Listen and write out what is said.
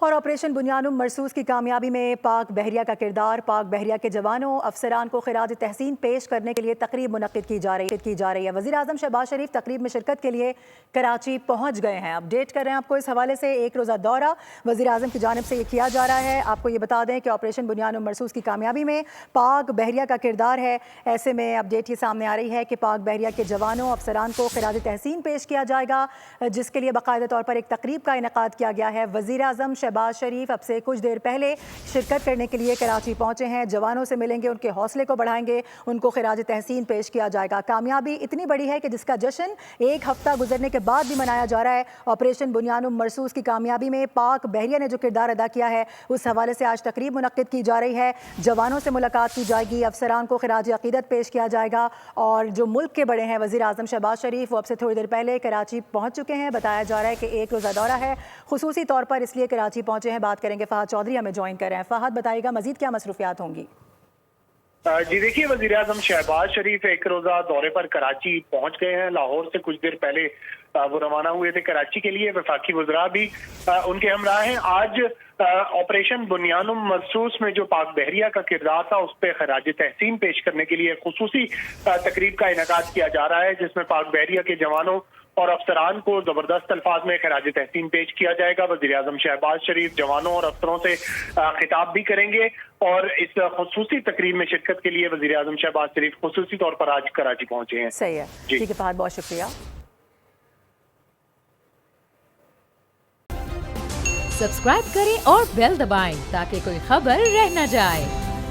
اور آپریشن بنیانم مرصوص کی کامیابی میں پاک بحریہ کا کردار، پاک بحریہ کے جوانوں افسران کو خراج تحسین پیش کرنے کے لیے تقریب منعقد کی جا رہی ہے۔ وزیر اعظم شہباز شریف تقریب میں شرکت کے لیے کراچی پہنچ گئے ہیں۔ اپڈیٹ کر رہے ہیں آپ کو اس حوالے سے، ایک روزہ دورہ وزیر اعظم کی جانب سے یہ کیا جا رہا ہے۔ آپ کو یہ بتا دیں کہ آپریشن بنیانم مرصوص کی کامیابی میں پاک بحریہ کا کردار ہے۔ ایسے میں اپڈیٹ یہ سامنے آ رہی ہے کہ پاک بحریہ کے جوانوں افسران کو خراج تحسین پیش کیا جائے گا، جس کے لیے باقاعدہ طور پر ایک تقریب کا انعقاد کیا گیا ہے۔ وزیر اعظم شہباز شریف اب سے کچھ دیر پہلے شرکت کرنے کے لیے کراچی پہنچے ہیں، جوانوں سے ملیں گے، ان کے حوصلے کو بڑھائیں گے، ان کو خراج تحسین پیش کیا جائے گا۔ کامیابی اتنی بڑی ہے کہ جس کا جشن ایک ہفتہ گزرنے کے بعد بھی منایا جا رہا ہے۔ آپریشن بنیانم مرصوص کی کامیابی میں پاک بحریہ نے جو کردار ادا کیا ہے، اس حوالے سے آج تقریب منعقد کی جا رہی ہے۔ جوانوں سے ملاقات کی جائے گی، افسران کو خراج عقیدت پیش کیا جائے گا، اور جو ملک کے بڑے ہیں وزیر اعظم شہباز شریف، وہ اب سے تھوڑی دیر پہلے کراچی پہنچ چکے ہیں۔ بتایا جا رہا ہے کہ ایک روزہ دورہ ہے، خصوصی طور پر اس لیے کراچی پہنچے ہیں۔ بات کریں گے فہد چودھری، ہمیں جوائن کر رہے ہیں۔ فہد بتائیے گا مزید کیا مصروفیات ہوں گی؟ جی دیکھیے، وزیر اعظم شہباز شریف ایک روزہ دورے پر کراچی پہنچ گئے ہیں۔ لاہور سے کچھ دیر پہلے وہ روانہ ہوئے تھے کراچی کے لیے۔ وفاقی وزراء بھی ان کے ہمراہ ہیں۔ آج آپریشن بنیانم مرصوص میں جو پاک بحریہ کا کردار تھا، اس پہ خراج تحسین پیش کرنے کے لیے خصوصی تقریب کا انعقاد کیا جا رہا ہے، جس میں پاک بحریہ کے جوانوں اور افسران کو زبردست الفاظ میں خراج تحسین پیش کیا جائے گا۔ وزیر اعظم شہباز شریف جوانوں اور افسروں سے خطاب بھی کریں گے، اور اس خصوصی تقریب میں شرکت کے لیے وزیر اعظم شہباز شریف خصوصی طور پر آج کراچی پہنچے ہیں۔ صحیح ہے، ٹھیک ہے فہد، بہت شکریہ۔ سبسکرائب کریں اور بیل دبائیں تاکہ کوئی خبر رہ نہ جائے۔